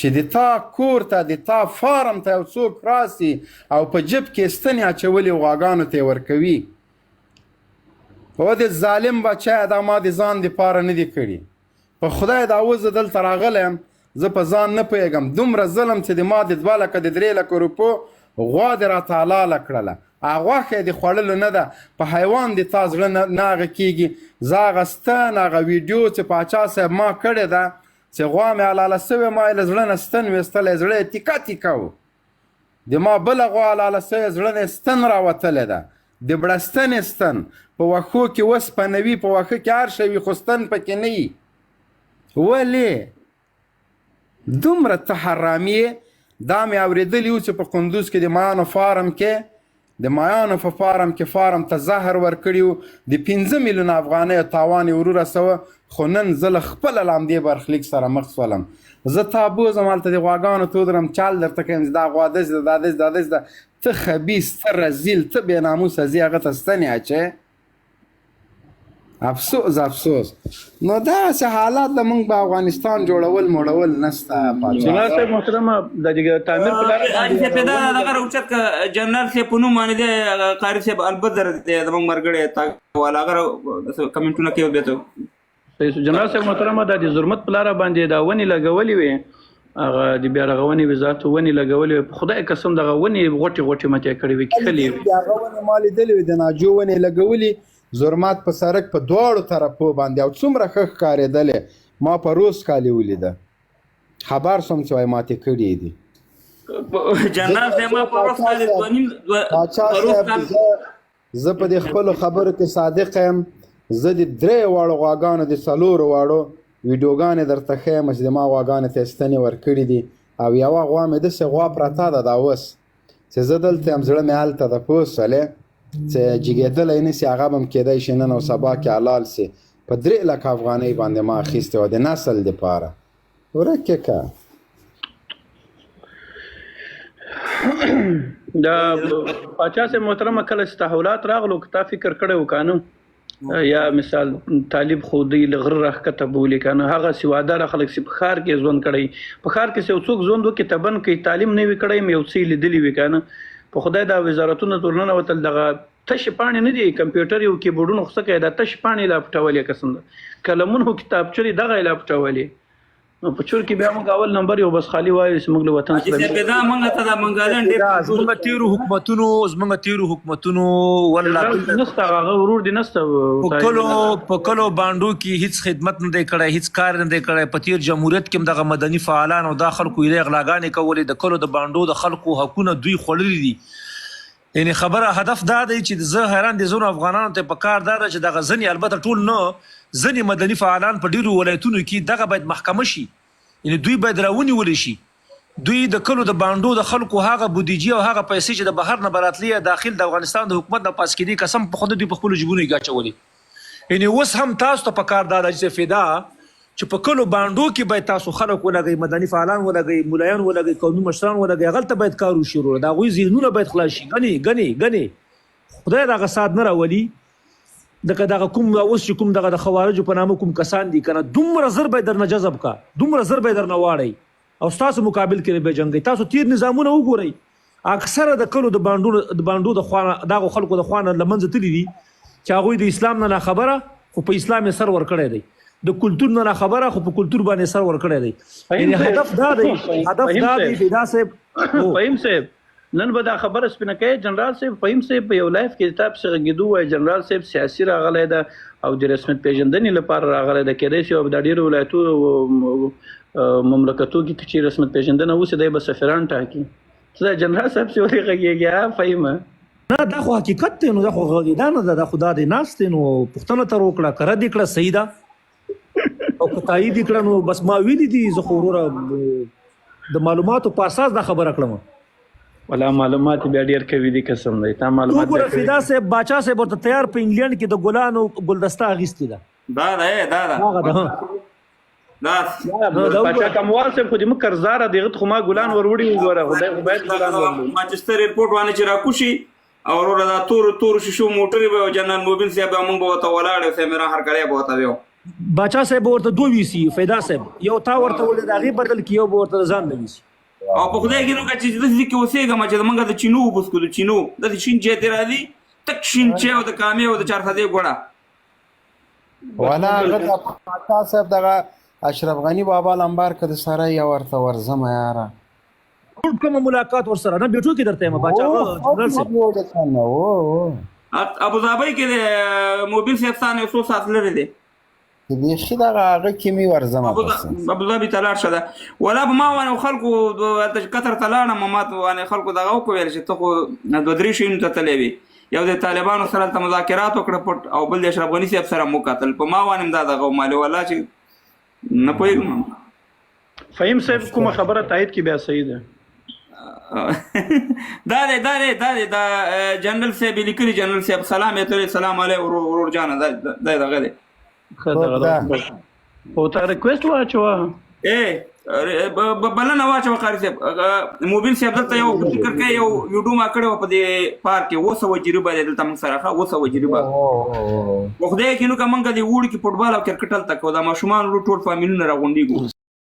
چې د تا کور ته د تا فارم ته یو څوک راسي او په جب کې ستنې اچولې غواګانو ته یې ورکوي. د ظالم بچیه دا ما د ځان دپاره نه دي کړي. په خدای دا اوس زه دلته راغلی یم، زه په ځان نه پوهېږم. دومره ظلم چې د ما د 2 لکه د 3 لکه روپو غوا دې راته حلاله کړله، غوښه یې د خوړلو نه ده. په حیوان د تا زړه نه هغه کېږي. زه هغه ستن هغه ویډیو چې پاچا صاحب ما کړې ده چې غوا مې حلاله سوې، ما یې له زړه نه ستن ویستلی، زړه یې تیکه تیکه و. د ما بله غوا حلاله سوې، زړه نه ستن راوتلې ده، د بړستنې ستن. په وښو کې وسپنه وي، په وښه کې هر شی وي، خو ستن پکې نه وي. ولې دومره ته حرامي یې؟ دا مې اورېدلي وو چې په قندوز کې د مایانو فارم کې د مایانو په فارم کې فارم ته زهر ورکړي وو، د 5 میلیونه افغانیو تاوان یې ور رسوه. خو نن زه له خپله له همدې برخلیک سره مخ شولم. زه تا بوځم هلته د غواګانو تودرم، چال درته کوم چې دا غوا داسې ده، دا داسې ده، دا داسې ده. ته خبیث، ته رذیل، ته بې ناموسه، ځې هغه ته ستنې اچې. افسوس افسوس. نو داسې حالات د موږ په افغانستان جوړول موړول نشته. جنرال صاحب محترمه د تعمیر په لاره پیدا دغه اوچت جنرال صاحب په نوم باندې قاری صاحب البدر زموږ مرګړی تاواله هغه کمنټونه کوي. بیا ته جنرال صاحب محترمه د ظلمت په لاره باندې دا ونې لګولې وې، هغه د بیا رغونې وزارت ونې لګولې وې. په خدای قسم دغه ونې غوټې غوټې ماتې کړې وې، کښلې وې. هغه ونې ما لیدلې وې، د ناجو ونې لګولې زرمات په سړک په دواړو طرفو باندې، او څومره ښه ښکارېدلې. ما په روز کالي ولیده، خبر شوم چې وایي ماتې کړي دي. جنرال صاحب ما په روز کالي پاچا صاحب زه په دې خپلو خبرو کې صادق یم. زه د 3 واړو غواګانو د 4 واړو ویډیوګانې درته ښیم چې د ما غواګانو ته یې ستنې ورکړي دي، او یوه غوا مې داسې غوا پرته ده دا اوس چې زه دلته یم، زړه مې هلته ده. پوه شولې چې جګېدلی نه سي، هغه به م کېدی شي نن او سبا کې حلال سي. په 3 لکه افغانۍ باندې ما اخیستې وه د نسل دپاره. ورک یې که د پاچا صاحب محترمه کله چې تحولات راغلو که تا فکر کړی و که نه، یا مثال طالب خو دوی له غره راښکته بولي که نه، هغه سواداره خلک چې په ښار کې ژوند کړی، په ښار کې چې یو څوک ژوند وکړي تبن کوي، تعلیم نه وي کړی، یو څه یې لیدلي وي که نه. په خدای دا وزارتونه تر ننوتل، دغه تشې پاڼې نه دي، کمپیوټر یو کیبورډونه خو څه کوي، دا تشې پاڼې لا پټولې قسم ده، قلمونه کتابچې دغه یې لا پټولې. نو په چور کې بیا موږ اول نمبر یو بس خالي وایو چې موږ له وطن سره پیدا موږ ته د منګالن ډېر زموږ تیرو حکومتونو والله نسته، هغه ورور دي نسته. په کلو باندو کې هیڅ خدمت نه دی کړی، هیڅ کار نه دی کړی. په تیر جمهوریت کې هم دغه مدني فعالان او دا خلکو یې غلاګانې کولې، د کلو د باندو د خلکو حقونه دوی خوړلي دي. یعنې خبره هدف دا دی چې زه حیران دي ځینو افغانانو ته په کار دا ده چې دغه ځینې، البته ټول نه، ځینې مدني فعالان په ډېرو ولایتونو کې دغه باید محکمه شي، یعنې دوی باید راونیولی شي. دوی د کلو د باندو د خلکو هغه بودیجې او هغه پیسې چې د بهر نه به راتلې داخل د افغانستان د حکومت نه پاس کېدې قسم په خود دوی په خپلو جیبونو کې اچولې. یعنې اوس هم تاسو ته په کار دا ده چې فدا چې په کلو باندو کې باید تاسو خلک ولګئ، مدني فعالان ولګئ، ملایان ولګئ، قومي مشران ولګئ، هغلته باید کار وشي. د هغوی ذهنونه باید خلاص شي. ګنې خدای دغه سات نه راولي. دغه کوم اوس چې کوم دغه د خوارجو په نامه کوم کسان دي که نه، دومره زر به یې درنه جذب کا، دومره زر به یې درنه واړئ او ستاسو مقابل کې به جنګئ. تاسو تیر نظامونه وګورئ، اکثره د کلو د باندو د خوا دغو خلکو د خوا نه له منځه تللي دي چې هغوی د اسلام نه ناخبره، خو په اسلام یې سر ورکړی دی، د کلتور نه ناخبره، خو په کلتور باندې سر ورکړی دی. یعنې هدف دا دی فدا صاحب فهیم صاحب نن به دا خبره سپینه کوي. جنرال صاحب فهیم صاحب په یو لایف کې تا پسې غږېدو وایي جنرال صاحب سیاسي راغلی ده او د رسمیت پېژندنې لپاره راغلی ده، کېدای شي دا ډېرو ولایتونو مملکتو کې چې رسمیت پېژندنه وشي دی به سفیران ټاکي. ته جنرال صاحب چې ولې غږېږې فهیمه؟ نه دا خو حقیقت دی، نو دا خو غږېدا نه ده، دا خو دا دی ناست دی. نو پوښتنه تر وکړه، که رد یې کړه صحیح ده، او که تایید یې کړه نو بس ما ویلي دي. زه خو وروره د معلوماتو په اساس دا خبره کړم. ولا معلومات بیا ډېر کوي دي قسم دی. تا معلومات وګوره فدا صاحب باچا صاحب ورته تیار په انګلینډ کې د ګلانو ګلدسته اخیستې ده. دا هغه ده باچا کموال صاحب خو دې موږ قرضداره دغه خو ما ګلان ور وړي وګوره خدای خو باید ګلان ور وړي. مانچستر ایرپورټ باندې چې راکوشي او وروره دا تور شیشو موټرې به جنرال موبین صاحب موږ به ورته ولاړ یو، سیمرا هر کړی به ورته ویو باچا صاحب ورته دوه ویسي فیدا صاحب یو تا ورته ولې د هغې بدل کې یو به ورته ځان نه ویسي او په خدای کې نو که چې داسې کې اوسېږم چې موږ د چینو اوبه څښو د چینو داسې شین چای دې راځي تک شین چای او د کامې او د چارخدۍ ګوړه ولا هغه د پاچا صاحب دغه اشرف غني بابا لمبار که د سره یا ورته ورځم یاره ټول کومه ملاقات ورسره نه بیټو کې درته یم باچا جنرال صاحب ابوظبي کې د موبیل صاحب څخه 100 ساعت لري دی بیخي دغه هغه کې مې ورځم ابوظبي ته لاړ شه ده ولا به ما وانه خلکو قطر ته لاړم ما وانه خلکو دغه وکویل چې ته خو دوه درې شیونو ته تللی وي یو د طالبانو سره ته مذاکرات وکړه پټ او بل د اشرف غني صاحب سره مو کتل په ما وانم دا دغه مالي ولا چې نه پوهېږم فهیم صاحب کومه خبره تایید کی بیا صحیح ده دا جنرال صاحب لیکلي جنرال صاحب سلام السلام علیکم ورور جان دا دغه دی او تا ریکوست واچوه بلنه واچوه قاری صاحب موبیل صاحب دلته یو فکر کوي یو ویډیو ما کړی وه په دې پارک کې 200 جریبه دی دلته موږ سره 200 جریبه په خدای کې نو که موږ د اوړي کې فوټبال او کرکټ هلته کوو دا ماشومان ټول فامیلونه راغونډېږو